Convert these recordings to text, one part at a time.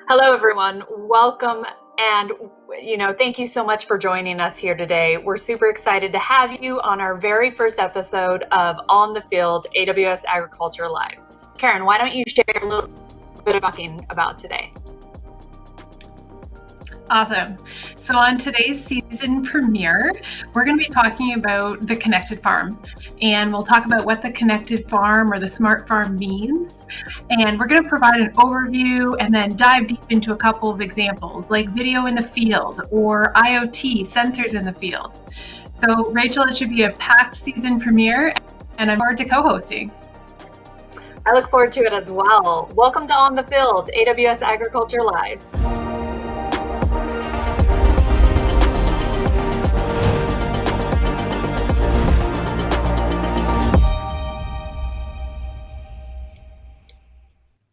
Hello, everyone. Welcome. And, thank you so much for joining us here today. We're super excited to have you on our very first episode of On the Field AWS Agriculture Live. Karen, why don't you share a little bit of talking about today? Awesome. So on today's season premiere, we're going to be talking about the connected farm. And we'll talk about what the connected farm or the smart farm means. And we're going to provide an overview and then dive deep into a couple of examples like video in the field or IoT sensors in the field. So Rachel, it should be a packed season premiere and I'm forward to co-hosting. I look forward to it as well. Welcome to On the Field, AWS Agriculture Live.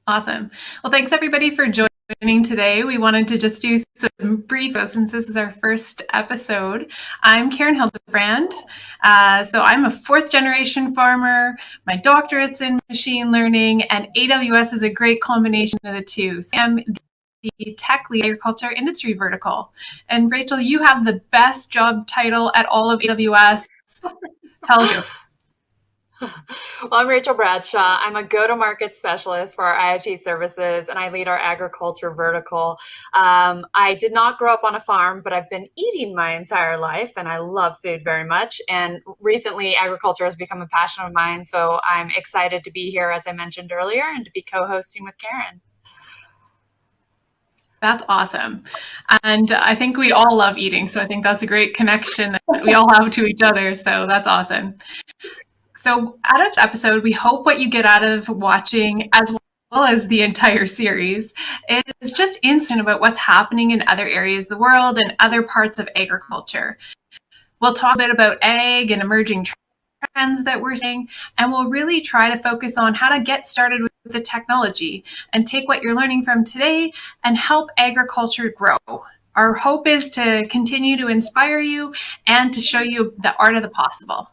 Awesome. Well, thanks everybody for joining today. We wanted to just do some brief, since this is our first episode. I'm Karen Hildebrand. So I'm a fourth generation farmer. My doctorate's in machine learning, and AWS is a great combination of the two. So I'm the tech lead agriculture industry vertical. And Rachel, you have the best job title at all of AWS. Tell you. Well, I'm Rachel Bradshaw. I'm a go-to-market specialist for our IoT Services, and I lead our agriculture vertical. I did not grow up on a farm, but I've been eating my entire life, and I love food very much. And recently, agriculture has become a passion of mine, so I'm excited to be here, as I mentioned earlier, and to be co-hosting with Karen. That's awesome. And I think we all love eating, so I think that's a great connection that we all have to each other, so that's awesome. So out of the episode, we hope what you get out of watching, as well as the entire series, is just insight about what's happening in other areas of the world and other parts of agriculture. We'll talk a bit about ag and emerging trends that we're seeing, and we'll really try to focus on how to get started with the technology and take what you're learning from today and help agriculture grow. Our hope is to continue to inspire you and to show you the art of the possible.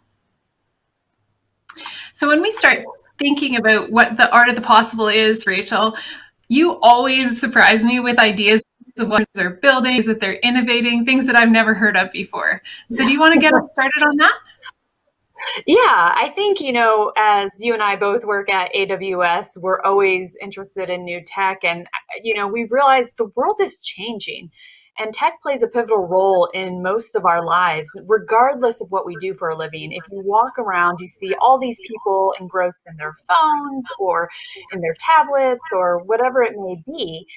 So when we start thinking about what the art of the possible is, Rachel, you always surprise me with ideas of what they're building, that they're innovating, things that I've never heard of before. So do you want to get us started on that? Yeah, I think, as you and I both work at AWS, we're always interested in new tech. And, we realize the world is changing. And tech plays a pivotal role in most of our lives, regardless of what we do for a living. If you walk around, you see all these people engrossed in their phones or in their tablets or whatever it may be.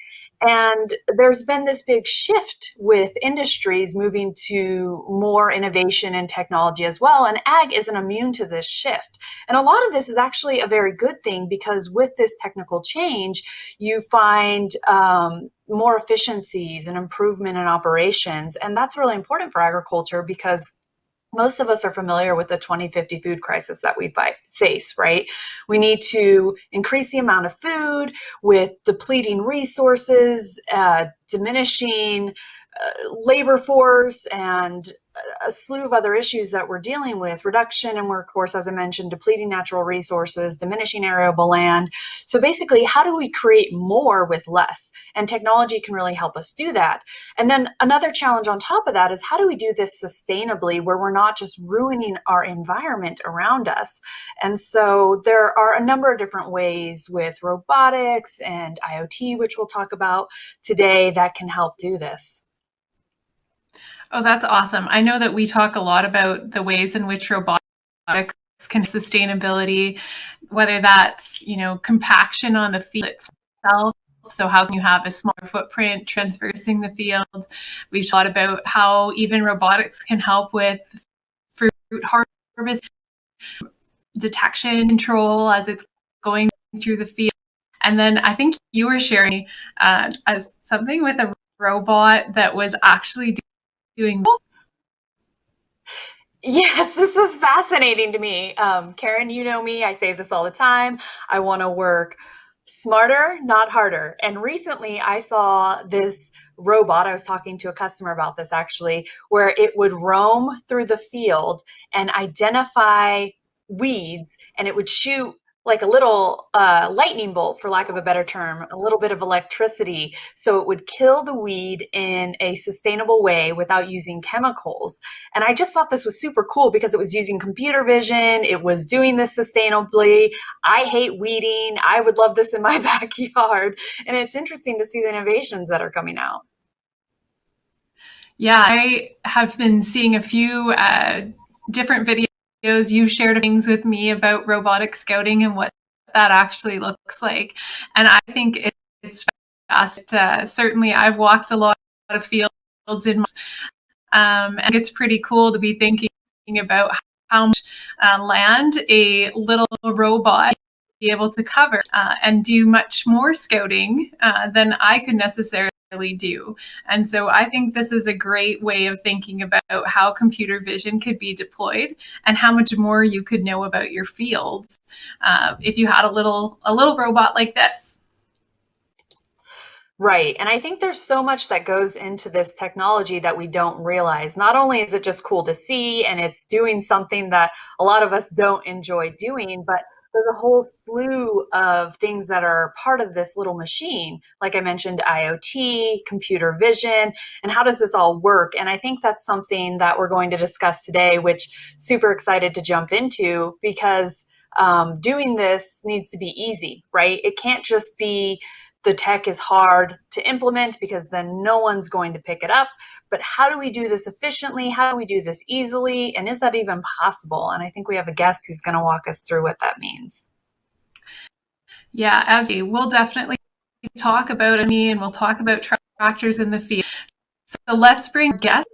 And there's been this big shift with industries moving to more innovation and technology as well. And ag isn't immune to this shift. And a lot of this is actually a very good thing because with this technical change, you find more efficiencies and improvement in operations. And that's really important for agriculture because most of us are familiar with the 2050 food crisis that we face, right? We need to increase the amount of food with depleting resources, diminishing labor force, and a slew of other issues that we're dealing with, reduction in workforce, as I mentioned, depleting natural resources, diminishing arable land. So basically, how do we create more with less? And technology can really help us do that. And then another challenge on top of that is how do we do this sustainably where we're not just ruining our environment around us? And so there are a number of different ways with robotics and IoT, which we'll talk about today, that can help do this. Oh, that's awesome. I know that we talk a lot about the ways in which robotics can sustainability, whether that's, compaction on the field itself. So how can you have a smaller footprint traversing the field? We've thought about how even robotics can help with fruit harvest, detection control as it's going through the field. And then I think you were sharing as something with a robot that was actually doing. Yes, this was fascinating to me. Karen, you know me, I say this all the time. I want to work smarter, not harder. And recently I saw this robot, I was talking to a customer about this actually, where it would roam through the field and identify weeds and it would shoot like a little lightning bolt, for lack of a better term, a little bit of electricity. So it would kill the weed in a sustainable way without using chemicals. And I just thought this was super cool because it was using computer vision. It was doing this sustainably. I hate weeding. I would love this in my backyard. And it's interesting to see the innovations that are coming out. Yeah, I have been seeing a few different videos. You shared things with me about robotic scouting and what that actually looks like. And I think it's fast. Certainly, I've walked a lot of fields in and it's pretty cool to be thinking about how much land a little robot be able to cover and do much more scouting than I could necessarily do. And so I think this is a great way of thinking about how computer vision could be deployed and how much more you could know about your fields if you had a little robot like this. Right. And I think there's so much that goes into this technology that we don't realize. Not only is it just cool to see and it's doing something that a lot of us don't enjoy doing, but there's a whole slew of things that are part of this little machine. Like I mentioned, IoT, computer vision, and how does this all work? And I think that's something that we're going to discuss today, which super excited to jump into because doing this needs to be easy, right? It can't just be the tech is hard to implement because then no one's going to pick it up. But how do we do this efficiently? How do we do this easily? And is that even possible? And I think we have a guest who's going to walk us through what that means. Yeah, absolutely. We'll definitely talk about me and we'll talk about tractors in the field. So let's bring guest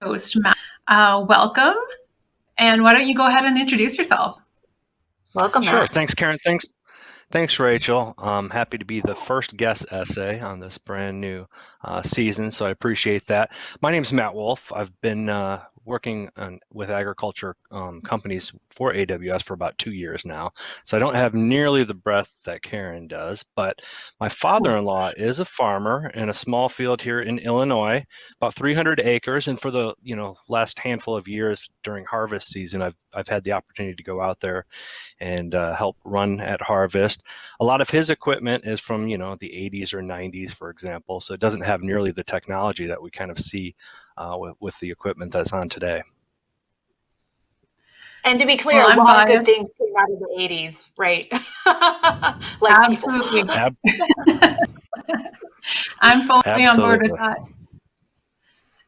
host Matt. Welcome. And why don't you go ahead and introduce yourself? Welcome, Sure. Matt. Thanks, Karen. Thanks, Rachel. I'm happy to be the first guest essay on this brand new season, so I appreciate that. My name is Matt Wolff. I've been working with agriculture companies for AWS for about 2 years now, so I don't have nearly the breadth that Karen does, but my father-in-law is a farmer in a small field here in Illinois, about 300 acres, and for the last handful of years during harvest season, I've had the opportunity to go out there and help run at harvest. A lot of his equipment is from the 80s or 90s, for example, so it doesn't have nearly the technology that we kind of see with the equipment that's on today. And to be clear, Well, a I'm lot of good biased. things came out of the 80s, right? Like people. Absolutely. Ab- I'm fully on board with Absolutely. that.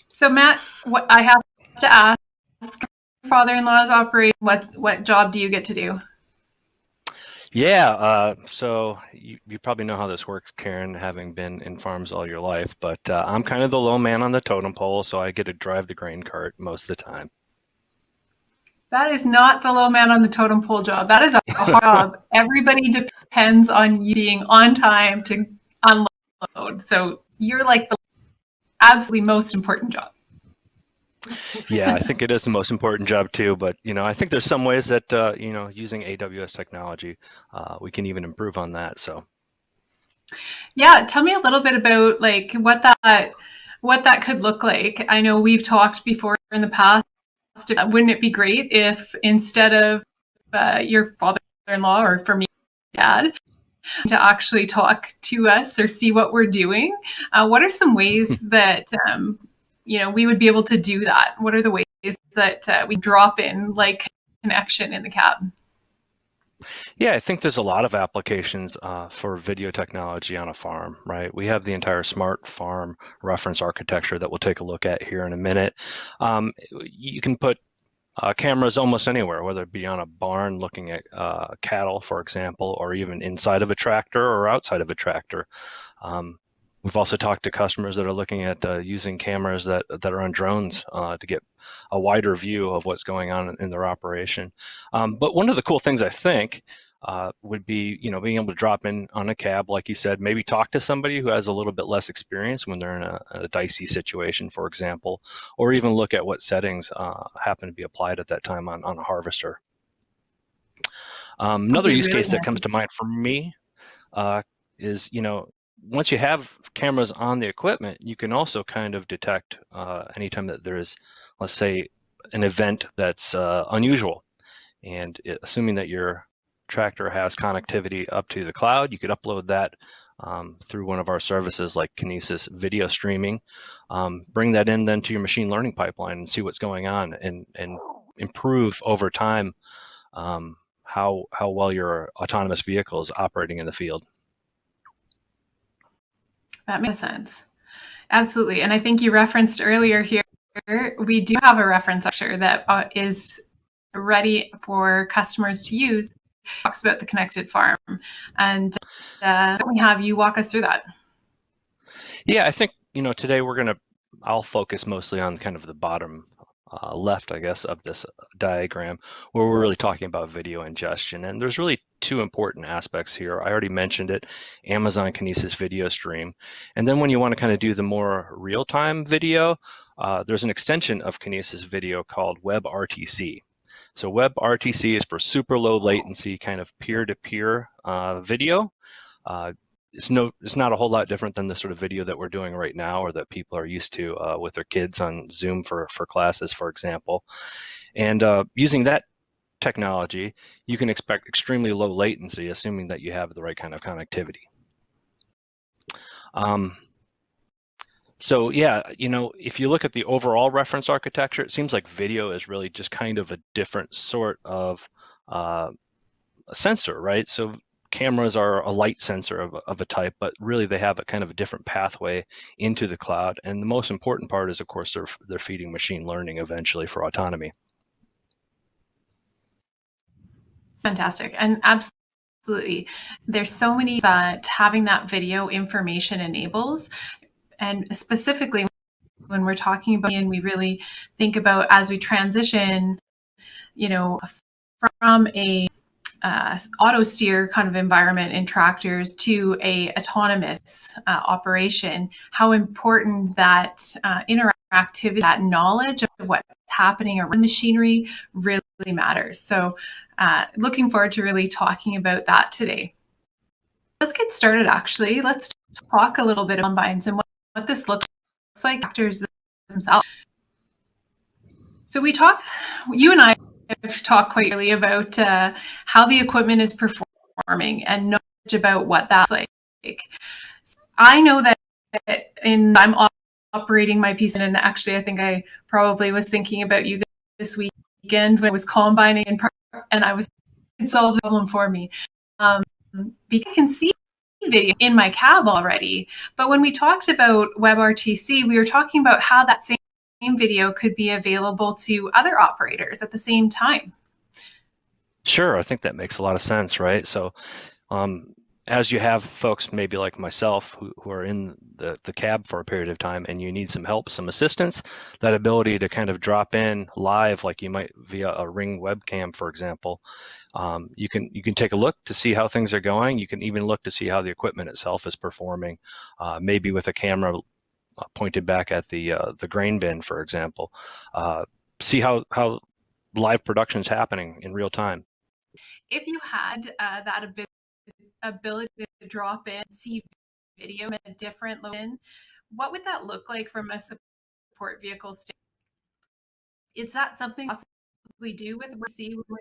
So Matt, what I have to ask, your father-in-law's operating, what job do you get to do? Yeah, so you probably know how this works, Karen, having been in farms all your life, but I'm kind of the low man on the totem pole, so I get to drive the grain cart most of the time. That is not the low man on the totem pole job. That is a hard job. Everybody depends on you being on time to unload. So you're like the absolutely most important job. Yeah, I think it is the most important job too, but I think there's some ways that using AWS technology, we can even improve on that. So Yeah, tell me a little bit about like what that could look like. I know we've talked before in the past. Wouldn't it be great if instead of your father-in-law or for me, dad, to actually talk to us or see what we're doing? What are some ways that we would be able to do that? What are the ways that we drop in like connection in the cab? yeah, I think there's a lot of applications for video technology on a farm, right? We have the entire smart farm reference architecture that we'll take a look at here in a minute. You can put cameras almost anywhere, whether it be on a barn looking at cattle, for example, or even inside of a tractor or outside of a tractor. Um, we've also talked to customers that are looking at using cameras that are on drones to get a wider view of what's going on in their operation. But one of the cool things I think would be, being able to drop in on a cab, like you said, maybe talk to somebody who has a little bit less experience when they're in a dicey situation, for example, or even look at what settings happen to be applied at that time on a harvester. That'd Another be use really case that comes handy. to mind for me is, once you have cameras on the equipment, you can also kind of detect anytime that there is, let's say, an event that's unusual. And assuming that you're tractor has connectivity up to the cloud, you could upload that through one of our services like Kinesis video streaming, bring that in then to your machine learning pipeline and see what's going on, and improve over time how well your autonomous vehicle is operating in the field. That makes sense. Absolutely. And I think you referenced earlier here, we do have a reference structure that is ready for customers to use. It talks about the connected farm. And we have you walk us through that. Yeah, I think, today I'll focus mostly on kind of the bottom left, I guess, of this diagram, where we're really talking about video ingestion. And there's really two important aspects here. I already mentioned it, Amazon Kinesis Video Stream. And then when you want to kind of do the more real-time video, there's an extension of Kinesis Video called WebRTC. So WebRTC is for super low latency, kind of peer-to-peer video. It's not a whole lot different than the sort of video that we're doing right now, or that people are used to with their kids on Zoom for classes, for example. And using that technology, you can expect extremely low latency, assuming that you have the right kind of connectivity. So yeah, if you look at the overall reference architecture, it seems like video is really just kind of a different sort of a sensor, right? So cameras are a light sensor of a type, but really they have a kind of a different pathway into the cloud. And the most important part is, of course, they're feeding machine learning eventually for autonomy. Fantastic. And absolutely, there's so many that having that video information enables. And specifically when we're talking about, and we really think about as we transition, from a auto steer kind of environment in tractors to a autonomous operation, how important that interactivity, that knowledge of what's happening around machinery really matters. So looking forward to really talking about that today. Let's get started, actually. Let's talk a little bit about combines and what this looks like, tractors themselves. So you and I have talked quite early about how the equipment is performing and knowledge about what that's like. I know that I'm operating my piece, and actually I think I probably was thinking about you this weekend when I was combining and I was solve the problem for me. Because I can see video in my cab already, but when we talked about WebRTC, we were talking about how that same video could be available to other operators at the same time. Sure, I think that makes a lot of sense, right? So as you have folks maybe like myself who are in the cab for a period of time and you need some help, some assistance, that ability to kind of drop in live, like you might via a Ring webcam, for example, you can take a look to see how things are going. You can even look to see how the equipment itself is performing, maybe with a camera pointed back at the grain bin, for example. See how live production is happening in real time. If you had that ability to drop in, see video in a different location, what would that look like from a support vehicle standpoint? Is that something possibly do with what we see when we're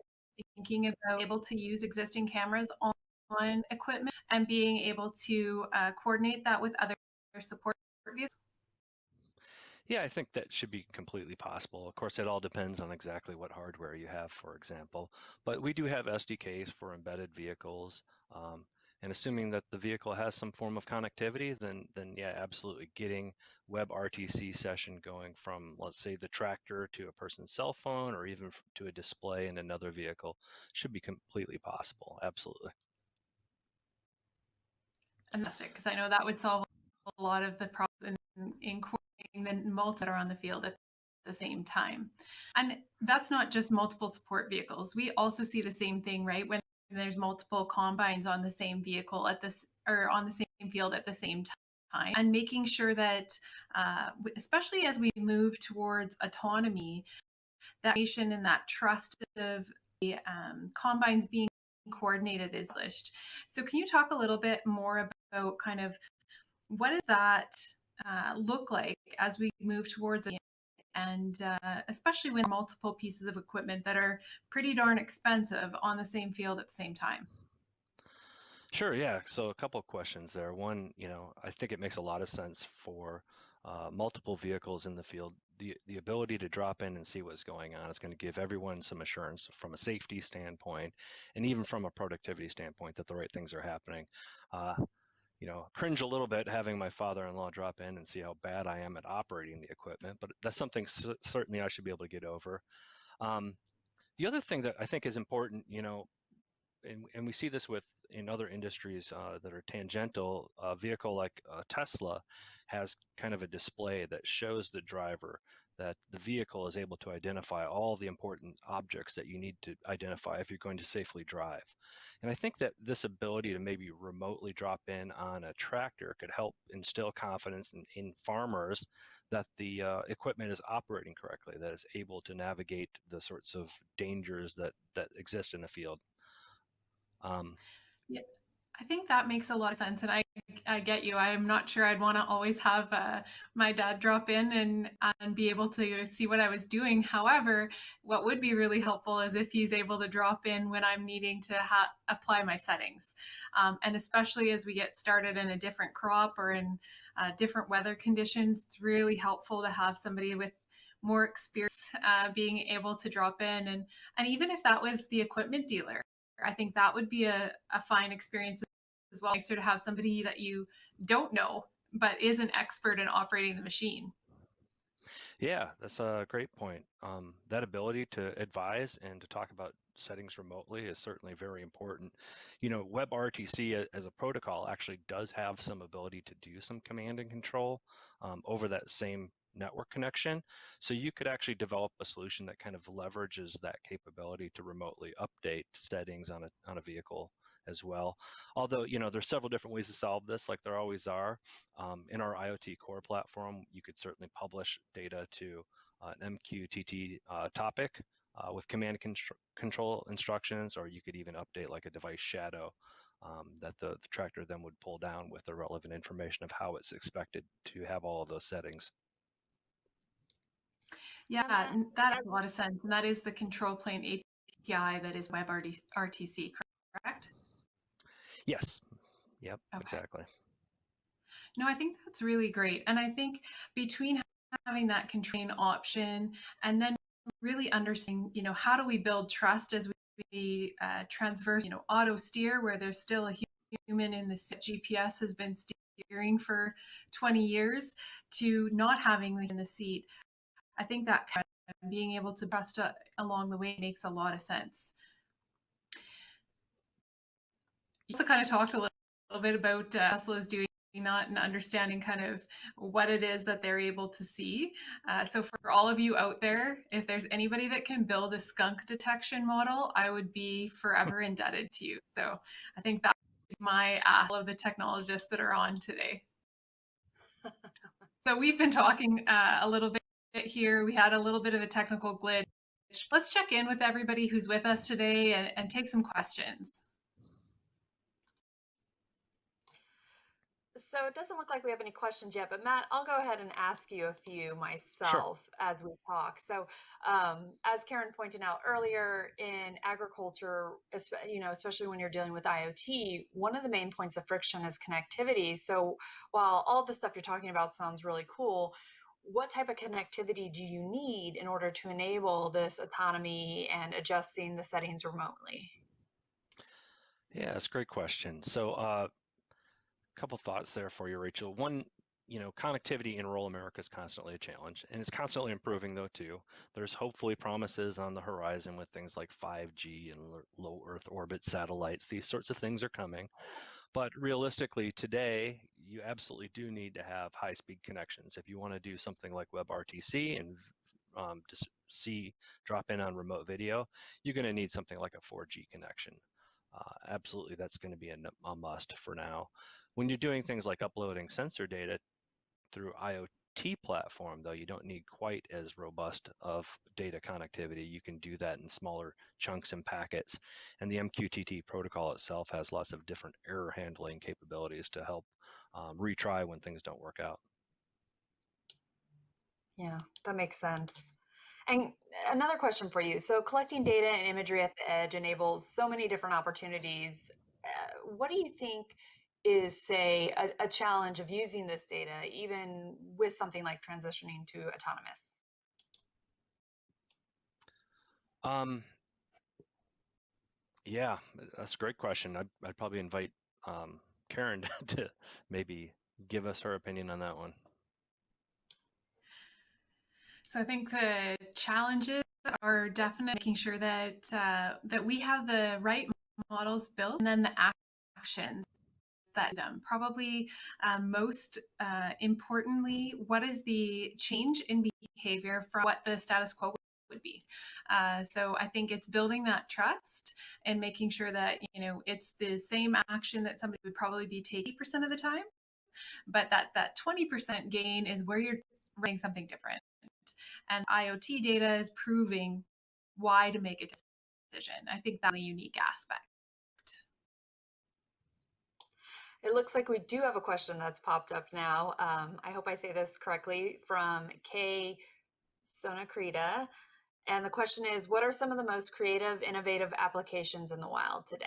thinking about able to use existing cameras on equipment and being able to coordinate that with other support vehicles? Yeah, I think that should be completely possible. Of course, it all depends on exactly what hardware you have, for example. But we do have SDKs for embedded vehicles. And assuming that the vehicle has some form of connectivity, then yeah, absolutely. Getting WebRTC session going from, let's say, the tractor to a person's cell phone, or even to a display in another vehicle should be completely possible. Absolutely. Fantastic, because I know that would solve a lot of the problems in coordinating the multi that are on the field at the same time. And that's not just multiple support vehicles. We also see the same thing, right? When there's multiple combines on the same vehicle or on the same field at the same time, and making sure that, especially as we move towards autonomy, that nation and that trust of the combines being coordinated is established. So can you talk a little bit more about kind of what does that look like as we move towards it, and especially when multiple pieces of equipment that are pretty darn expensive on the same field at the same time. Sure, yeah. So a couple of questions there. One, I think it makes a lot of sense for multiple vehicles in the field. The ability to drop in and see what's going on is going to give everyone some assurance from a safety standpoint and even from a productivity standpoint that the right things are happening. Uh, Cringe a little bit having my father-in-law drop in and see how bad I am at operating the equipment, but that's something certainly I should be able to get over. Um, the other thing that I think is important, and we see this with in other industries that are tangential. A vehicle like Tesla has kind of a display that shows the driver that the vehicle is able to identify all the important objects that you need to identify if you're going to safely drive. And I think that this ability to maybe remotely drop in on a tractor could help instill confidence in farmers that the equipment is operating correctly, that is able to navigate the sorts of dangers that exist in the field. Um, Yeah, I think that makes a lot of sense, and I get you. I'm not sure I'd want to always have my dad drop in and be able to see what I was doing. However, what would be really helpful is if he's able to drop in when I'm needing to apply my settings, and especially as we get started in a different crop or in different weather conditions, it's really helpful to have somebody with more experience being able to drop in, and even if that was the equipment dealer, I think that would be a fine experience as well. Nicer to have somebody that you don't know but is an expert in operating the machine. Yeah, that's a great point. That ability to advise and to talk about settings remotely is certainly very important. WebRTC as a protocol actually does have some ability to do some command and control over that same network connection. So you could actually develop a solution that kind of leverages that capability to remotely update settings on a vehicle as well. Although, there's several different ways to solve this, like there always are. In our IoT Core platform, you could certainly publish data to an MQTT topic with command control instructions, or you could even update like a device shadow that the tractor then would pull down with the relevant information of how it's expected to have all of those settings. Yeah, So Matt, that as makes a lot of sense. And that is the control plane API that is WebRTC, correct? Yes. Yep, Okay. exactly. No, I think that's really great. And I think between having that controlling option and then really understanding, how do we build trust as we transverse, auto steer where there's still a human in the GPS has been steering for 20 years to not having in the seat. I think that kind of being able to trust along the way makes a lot of sense. You also kind of talked a little bit about Tesla's doing that and understanding kind of what it is that they're able to see. So for all of you out there, if there's anybody that can build a skunk detection model, I would be forever indebted to you. So I think that's my ask of the technologists that are on today. So we've been talking a little bit here. We had a little bit of a technical glitch. Let's check in with everybody who's with us today and take some questions. So it doesn't look like we have any questions yet, but Matt, I'll go ahead and ask you a few Sure. myself as we talk. So, as Karen pointed out earlier, in agriculture, especially when you're dealing with IoT, one of the main points of friction is connectivity. So, while all the stuff you're talking about sounds really cool, what type of connectivity do you need in order to enable this autonomy and adjusting the settings remotely? Yeah, that's a great question. So couple thoughts there for you, Rachel. One, connectivity in rural America is constantly a challenge, and it's constantly improving though too. There's hopefully promises on the horizon with things like 5G and low Earth orbit satellites. These sorts of things are coming, but realistically, today you absolutely do need to have high-speed connections if you want to do something like WebRTC and just drop in on remote video. You're going to need something like a 4G connection. Absolutely, that's going to be a must for now. When you're doing things like uploading sensor data through IoT platform, though, you don't need quite as robust of data connectivity. You can do that in smaller chunks and packets. And the MQTT protocol itself has lots of different error handling capabilities to help retry when things don't work out. Yeah, that makes sense. And another question for you. So, collecting data and imagery at the edge enables so many different opportunities. What do you think is, say, a challenge of using this data, even with something like transitioning to autonomous? Um, yeah, that's a great question. I'd probably invite Karen to maybe give us her opinion on that one. So I think the challenges are definitely making sure that that we have the right models built, and then the actions that them. Probably most importantly, what is the change in behavior from what the status quo would be? So I think it's building that trust and making sure that it's the same action that somebody would probably be taking 80% of the time, but that 20% gain is where you're running something different. And IoT data is proving why to make a decision. I think that's a unique aspect. It looks like we do have a question that's popped up now. I hope I say this correctly, from Kay Sonakrita. And the question is, what are some of the most creative, innovative applications in the wild today?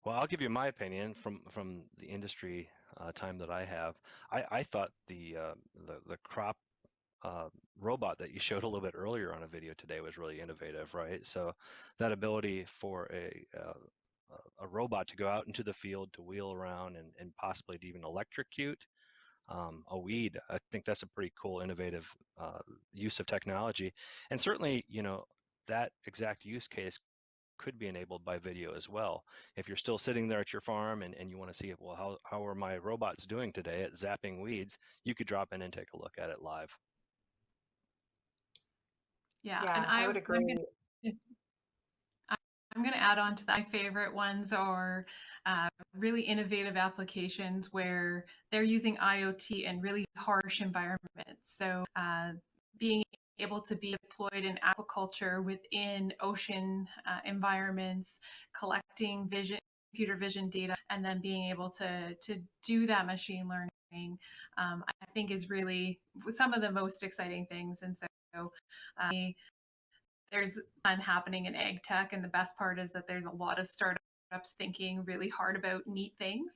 Well, I'll give you my opinion from the industry time that I have. I thought the crop robot that you showed a little bit earlier on a video today was really innovative, right? So that ability for a robot to go out into the field to wheel around and possibly to even electrocute a weed, I think that's a pretty cool, innovative use of technology. And certainly, that exact use case could be enabled by video as well. If you're still sitting there at your farm and you want to see, well, how are my robots doing today at zapping weeds, you could drop in and take a look at it live. Yeah, and Yeah, I would agree. I'm going to add on to that. My favorite ones are really innovative applications where they're using IoT in really harsh environments. So being able to be deployed in aquaculture within ocean environments, collecting computer vision data, and then being able to do that machine learning, I think is really some of the most exciting things. And so there's fun happening in ag tech, and the best part is that there's a lot of startups thinking really hard about neat things,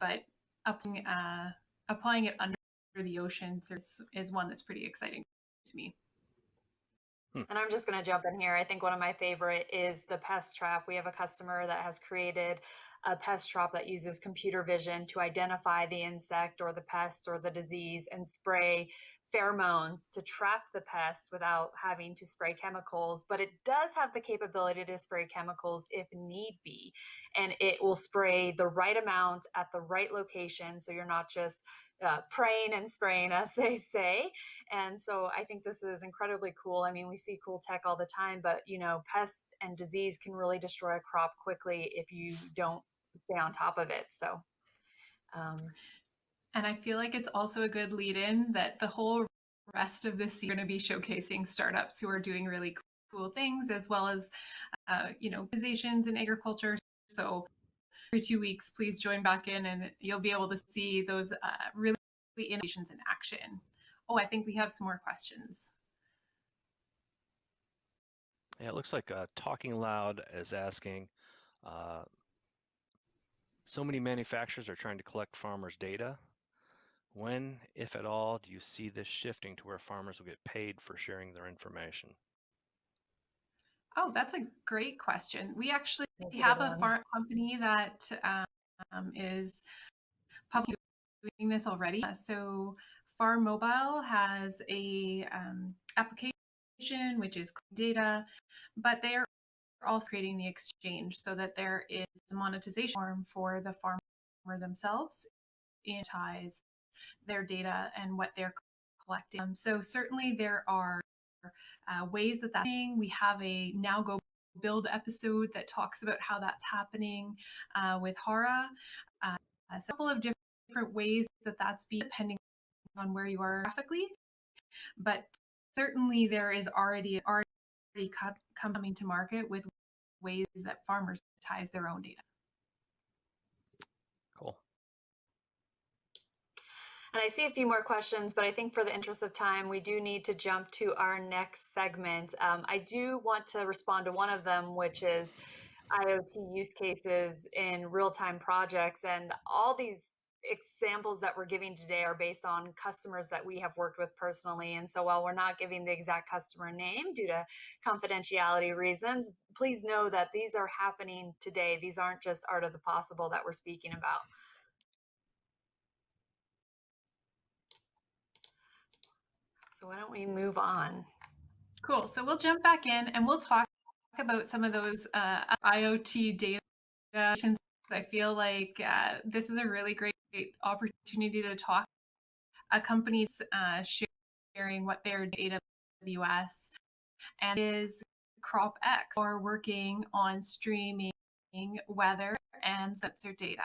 but applying it under the oceans is one that's pretty exciting to me. And I'm just going to jump in here. I think one of my favorite is the pest trap. We have a customer that has created a pest trap that uses computer vision to identify the insect or the pest or the disease and spray pheromones to trap the pest without having to spray chemicals. But it does have the capability to spray chemicals if need be. And it will spray the right amount at the right location. So you're not just praying and spraying, as they say. And so I think this is incredibly cool. I mean, we see cool tech all the time, but pests and disease can really destroy a crop quickly if you don't stay on top of it. So, and I feel like it's also a good lead in that the whole rest of this year going to be showcasing startups who are doing really cool things, as well as, organizations in agriculture. So every 2 weeks, please join back in and you'll be able to see those really innovations in action. Oh, I think we have some more questions. Yeah, it looks like Talking Loud is asking, so many manufacturers are trying to collect farmers' data. When, if at all, do you see this shifting to where farmers will get paid for sharing their information? Oh, that's a great question. We actually that's a have good a one. farm company that is publicly doing this already. So Farm Mobile has a application which is data, but they are also creating the exchange so that there is a monetization form for the farmer themselves and ties their data and what they're collecting. So certainly there are ways that that's happening. We have a Now Go Build episode that talks about how that's happening with Hara. A couple of different ways that that's being depending on where you are graphically, but certainly there is already coming to market with ways that farmers ties their own data. Cool. And I see a few more questions, but I think for the interest of time, we do need to jump to our next segment. I do want to respond to one of them, which is IoT use cases in real-time projects. And all these examples that we're giving today are based on customers that we have worked with personally. And so while we're not giving the exact customer name due to confidentiality reasons, please know that these are happening today. These aren't just art of the possible that we're speaking about. So why don't we move on? Cool. So we'll jump back in and we'll talk about some of those IoT data. I feel like this is a really great opportunity to talk. A company's sharing what their AWS and is CropX, or working on streaming weather and sensor data.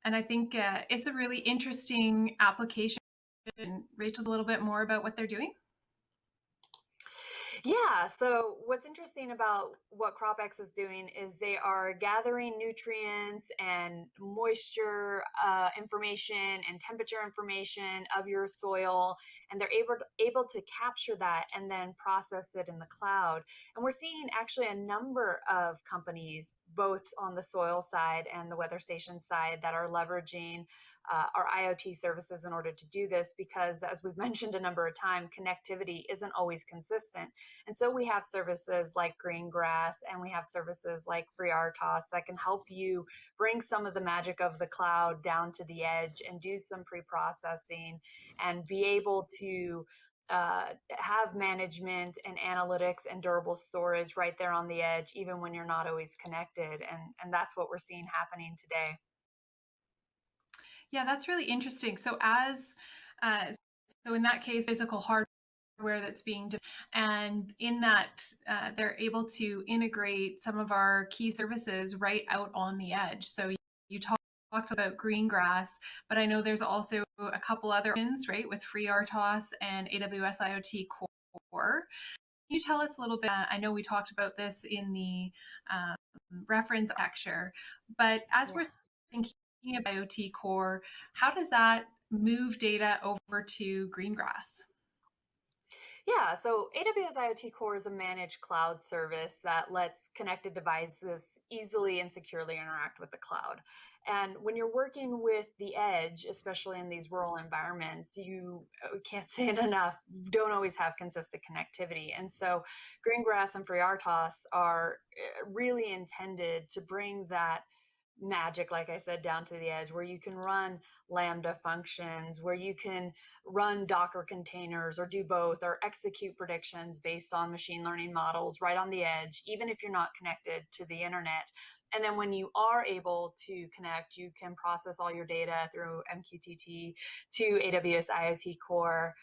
And I think it's a really interesting application. Rachel's a little bit more about what they're doing. Yeah, so what's interesting about what CropX is doing is they are gathering nutrients and moisture information and temperature information of your soil, and they're able to capture that and then process it in the cloud. And we're seeing actually a number of companies, both on the soil side and the weather station side, that are leveraging our IoT services in order to do this, because as we've mentioned a number of times, connectivity isn't always consistent. And so we have services like Greengrass, and we have services like FreeRTOS that can help you bring some of the magic of the cloud down to the edge and do some pre-processing and be able to have management and analytics and durable storage right there on the edge, even when you're not always connected. And that's what we're seeing happening today. Yeah, that's really interesting. So so in that case, physical hardware that's being and in that they're able to integrate some of our key services right out on the edge. So you talked about Greengrass, but I know there's also a couple other ones, right, with FreeRTOS and AWS IoT Core. Can you tell us a little bit? I know we talked about this in the reference lecture, but as we're thinking about IoT Core, how does that move data over to Greengrass? Yeah, so AWS IoT Core is a managed cloud service that lets connected devices easily and securely interact with the cloud. And when you're working with the edge, especially in these rural environments, you can't say it enough, don't always have consistent connectivity. And so Greengrass and FreeRTOS are really intended to bring that magic, like I said, down to the edge, where you can run Lambda functions, where you can run Docker containers or do both, or execute predictions based on machine learning models right on the edge, even if you're not connected to the internet. And then when you are able to connect, you can process all your data through MQTT to AWS IoT Core.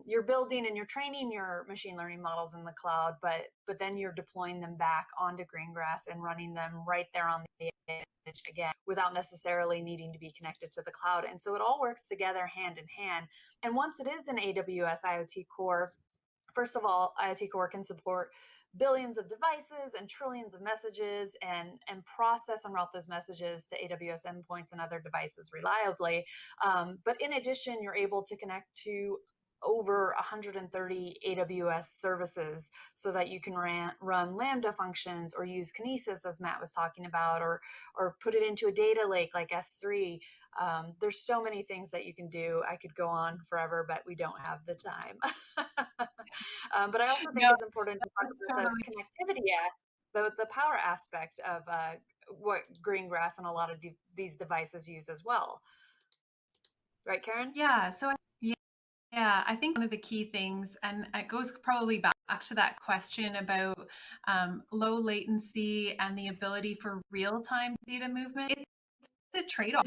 You're building and you're training your machine learning models in the cloud, but then you're deploying them back onto Greengrass and running them right there on the edge again, without necessarily needing to be connected to the cloud. And so it all works together hand in hand. And once it is an AWS IoT Core, first of all, IoT Core can support billions of devices and trillions of messages and process and route those messages to AWS endpoints and other devices reliably. But in addition, you're able to connect to over 130 AWS services so that you can run Lambda functions or use Kinesis, as Matt was talking about, or put it into a data lake like S3. There's so many things that you can do. I could go on forever, but we don't have the time. But I also think it's important to talk about the connectivity the power aspect of what Greengrass and a lot of these devices use as well. Right, Karen? Yeah. Yeah, I think one of the key things, and it goes probably back to that question about low latency and the ability for real-time data movement. It's a trade-off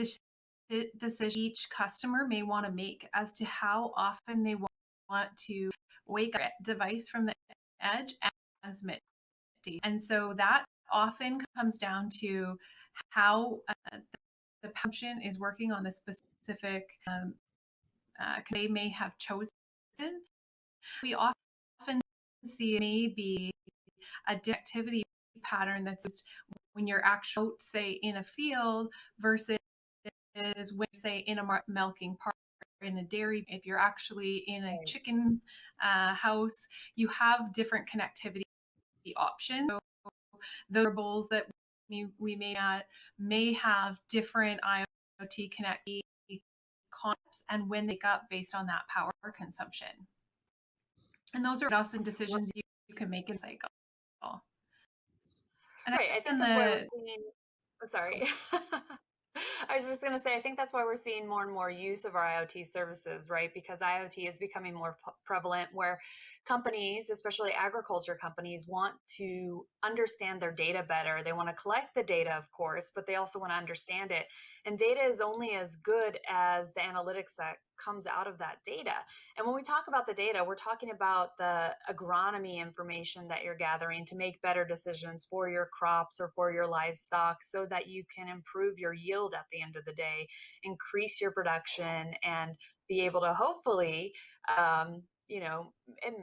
decision each customer may want to make as to how often they want to wake up a device from the edge and transmit data. And so that often comes down to how the function is working on the specific they may have chosen. We often see maybe a activity pattern that's just when you're actually, say, in a field versus when, say, in a milking park. in a dairy, if you're actually in a Right. chicken house, you have different connectivity options. So the variables that we may have different IoT connectivity concepts and when they wake up based on that power consumption. And those are often decisions you can make in cycle. And Right. I think then that's why we're the seeing, oh, sorry. I was just going to say, I think that's why we're seeing more and more use of our IoT services, right? Because IoT is becoming more prevalent where companies, especially agriculture companies, want to understand their data better. They want to collect the data, of course, but they also want to understand it. And data is only as good as the analytics that comes out of that data. And when we talk about the data, we're talking about the agronomy information that you're gathering to make better decisions for your crops or for your livestock so that you can improve your yield at the end of the day, increase your production, and be able to hopefully, and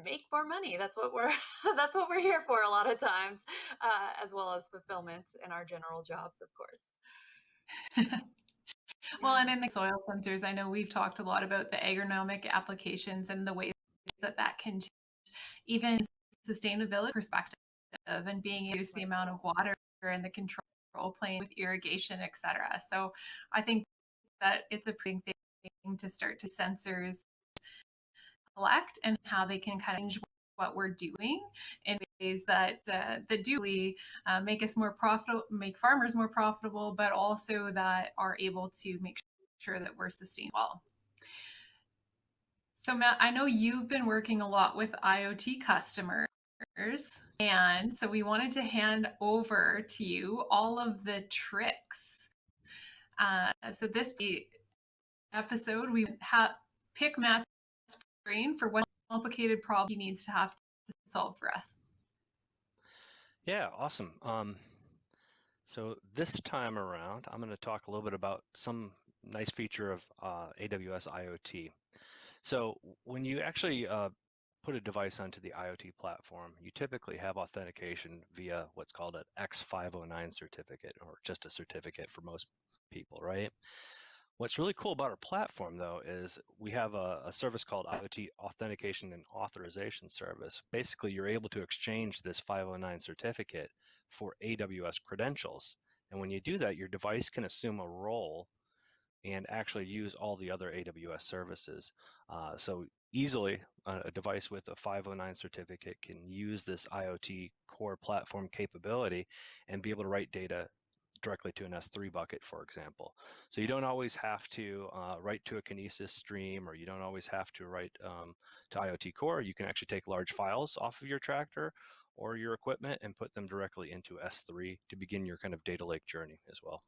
make more money. That's what we're that's what we're here for a lot of times, as well as fulfillment in our general jobs, of course. well, and in the soil sensors, I know we've talked a lot about the agronomic applications and the ways that can change, even sustainability perspective and being able to use the amount of water and the control plane with irrigation, etc. So I think that it's a pretty thing to start to sensors collect and how they can kind of change what we're doing in ways that do really make us more profitable, make farmers more profitable, but also that are able to make sure that we're sustainable well. So Matt, I know you've been working a lot with IoT customers, and so we wanted to hand over to you all of the tricks. So this episode, we pick Matt's brain for what complicated problem he needs to have to solve for us. Yeah, awesome. So this time around, I'm going to talk a little bit about some nice feature of AWS IoT. So when you actually put a device onto the IoT platform, you typically have authentication via what's called an X509 certificate, or just a certificate for most people, right? What's really cool about our platform, though, is we have a service called IoT Authentication and Authorization Service. Basically, you're able to exchange this 509 certificate for AWS credentials. And when you do that, your device can assume a role and actually use all the other AWS services. So easily, a device with a 509 certificate can use this IoT Core platform capability and be able to write data directly to an S3 bucket, for example. So you don't always have to write to a Kinesis stream, or you don't always have to write to IoT Core. You can actually take large files off of your tractor or your equipment and put them directly into S3 to begin your kind of data lake journey as well.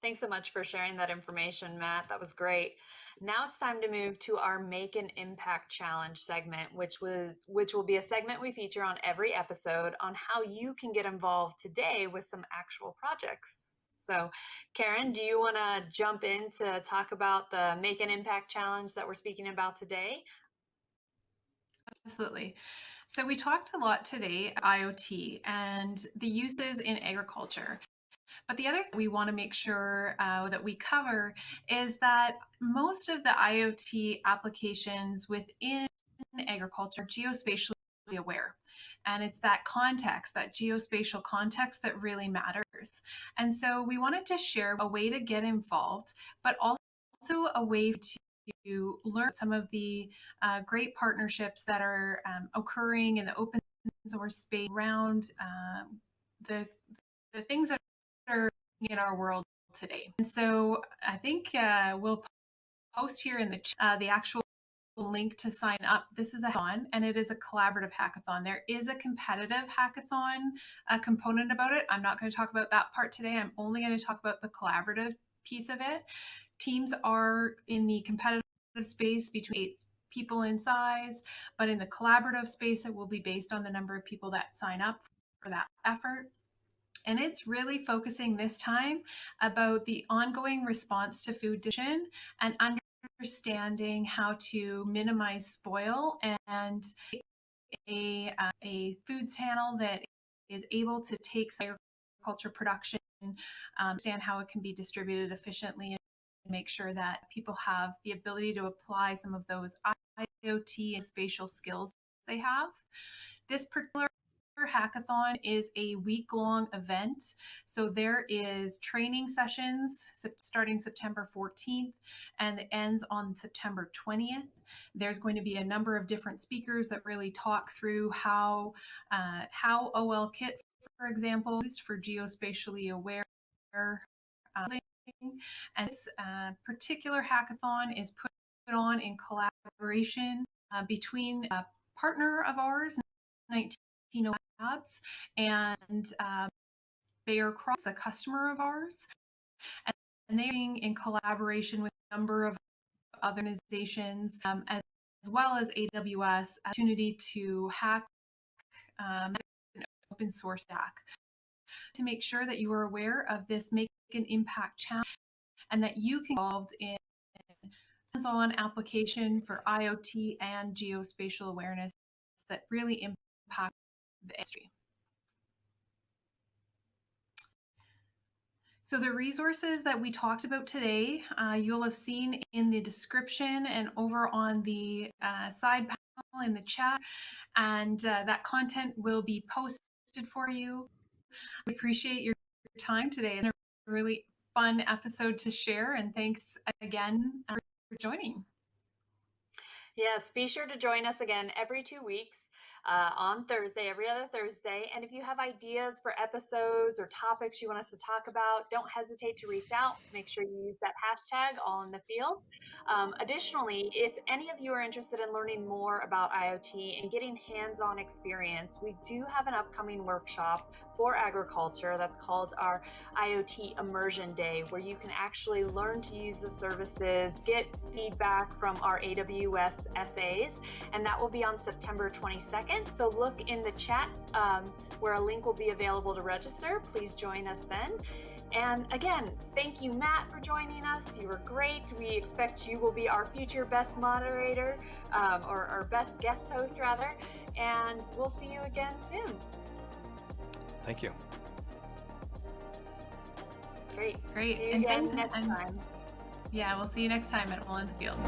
Thanks so much for sharing that information, Matt. That was great. Now it's time to move to our Make an Impact Challenge segment, which will be a segment we feature on every episode on how you can get involved today with some actual projects. So, Karen, do you want to jump in to talk about the Make an Impact Challenge that we're speaking about today? Absolutely. So we talked a lot today IoT and the uses in agriculture. But the other thing we want to make sure that we cover is that most of the IoT applications within agriculture are geospatially aware. And it's that context, that geospatial context that really matters. And so we wanted to share a way to get involved, but also a way to learn some of the great partnerships that are occurring in the open source space around the things that are in our world today. And so I think we'll post here in the actual link to sign up. This is a hackathon, and it is a collaborative hackathon. There is a competitive hackathon component about it. I'm not going to talk about that part today. I'm only going to talk about the collaborative piece of it. Teams are in the competitive space between 8 people in size, but in the collaborative space, it will be based on the number of people that sign up for that effort. And it's really focusing this time about the ongoing response to food distribution and understanding how to minimize spoil and a food channel that is able to take agriculture production, understand how it can be distributed efficiently make sure that people have the ability to apply some of those IoT and spatial skills they have. This particular hackathon is a week-long event. So there is training sessions starting September 14th and it ends on September 20th. There's going to be a number of different speakers that really talk through how OLKit, for example, is used for geospatially aware and this particular hackathon is put on in collaboration between a partner of ours, 19 Labs, and Bayer Cross, a customer of ours, and they're in collaboration with a number of other organizations, as well as AWS, opportunity to hack an open source stack to make sure that you are aware of this Make an Impact challenge and that you can be involved in hands-on application for IoT and geospatial awareness that really impact the industry. So the resources that we talked about today, you'll have seen in the description and over on the side panel in the chat, and that content will be posted for you. We appreciate your time today and a really fun episode to share, and thanks again for joining. Yes, be sure to join us again every 2 weeks on Thursday, every other Thursday. And if you have ideas for episodes or topics you want us to talk about, don't hesitate to reach out. Make sure you use that hashtag all in the field. Additionally, if any of you are interested in learning more about IoT and getting hands-on experience, we do have an upcoming workshop for agriculture that's called our IoT Immersion Day, where you can actually learn to use the services, get feedback from our AWS SAs, and that will be on September 22nd. So look in the chat where a link will be available to register. Please join us then. And again, thank you, Matt, for joining us. You were great. We expect you will be our future best moderator, or our best guest host, rather. And we'll see you again soon. Thank you. Great. Great. See you again next time. Yeah, we'll see you next time at All in the Field.